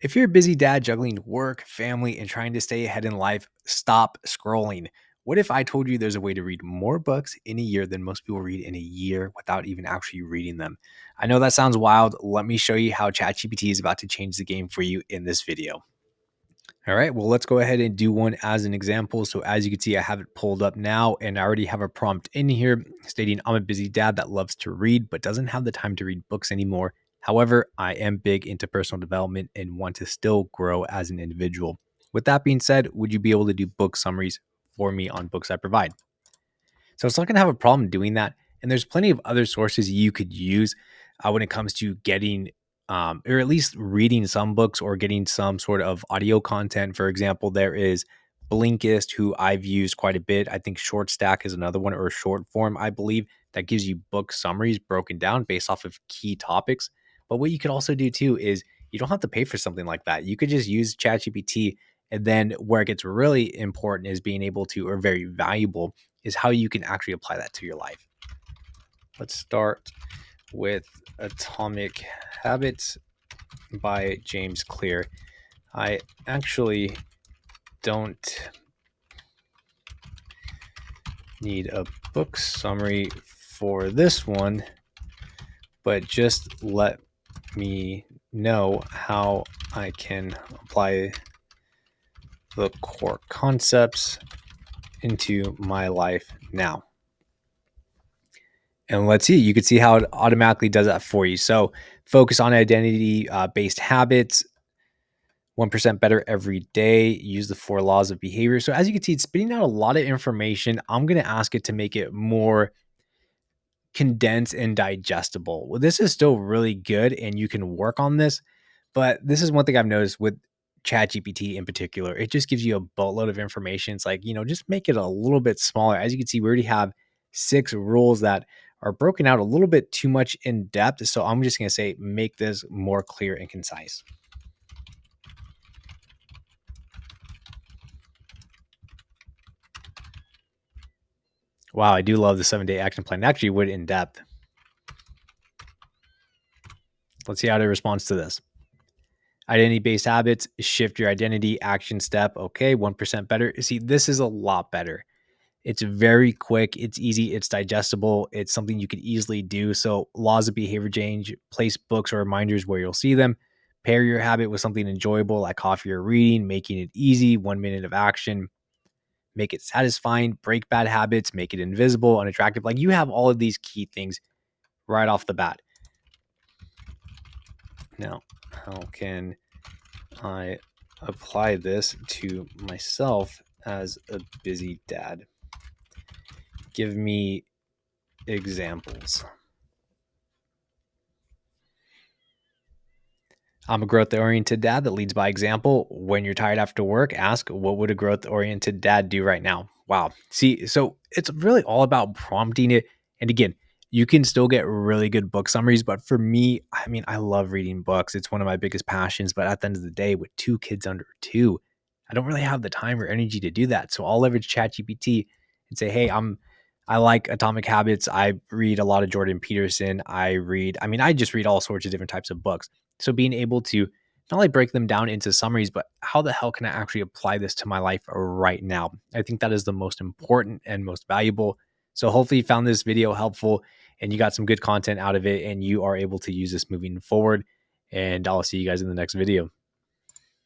If you're a busy dad juggling work, family, and trying to stay ahead in life, stop scrolling. What if I told you there's a way to read more books in a year than most people read in a year without even actually reading them? I know that sounds wild. Let me show you how ChatGPT is about to change the game for you in this video. All right, well, let's go ahead and do one as an example. So as you can see, I have it pulled up now and I already have a prompt in here stating I'm a busy dad that loves to read, but doesn't have the time to read books anymore. However, I am big into personal development and want to still grow as an individual. With that being said, would you be able to do book summaries for me on books I provide? So it's not going to have a problem doing that. And there's plenty of other sources you could use when it comes to getting, or at least reading some books or getting some sort of audio content. For example, there is Blinkist, who I've used quite a bit. I think Short Stack is another one, or Short Form, I believe, that gives you book summaries broken down based off of key topics. But what you could also do too is you don't have to pay for something like that. You could just use ChatGPT. And then where it gets really important is being able to, or very valuable, is how you can actually apply that to your life. Let's start with Atomic Habits by James Clear. I actually don't need a book summary for this one, but just let me know how I can apply the core concepts into my life now. And let's see, you can see how it automatically does that for you. So focus on identity based habits, 1% better every day, use the 4 laws of behavior. So as you can see, it's spitting out a lot of information. I'm going to ask it to make it more condensed and digestible. Well, this is still really good and you can work on this, but this is one thing I've noticed with ChatGPT in particular. It just gives you a boatload of information. It's like, just make it a little bit smaller. As you can see, we already have 6 rules that are broken out a little bit too much in depth. So I'm just going to say, make this more clear and concise. Wow, I do love the 7-day action plan. It actually went in depth. Let's see how it responds to this. Identity-based habits, shift your identity, action step. Okay, 1% better. See, this is a lot better. It's very quick, it's easy, it's digestible, it's something you could easily do. So laws of behavior change, place books or reminders where you'll see them. Pair your habit with something enjoyable like coffee or reading, making it easy, 1 minute of action. Make it satisfying, break bad habits, make it invisible, unattractive. Like you have all of these key things right off the bat. Now, how can I apply this to myself as a busy dad? Give me examples. I'm a growth-oriented dad that leads by example. When you're tired after work, ask, what would a growth-oriented dad do right now? Wow. See, so it's really all about prompting it. And again, you can still get really good book summaries. But for me, I mean, I love reading books. It's one of my biggest passions. But at the end of the day, with 2 kids under 2, I don't really have the time or energy to do that. So I'll leverage ChatGPT and say, hey, I like Atomic Habits. I read a lot of Jordan Peterson. I just read all sorts of different types of books. So being able to not only break them down into summaries, but how the hell can I actually apply this to my life right now? I think that is the most important and most valuable. So hopefully you found this video helpful and you got some good content out of it and you are able to use this moving forward. And I'll see you guys in the next video.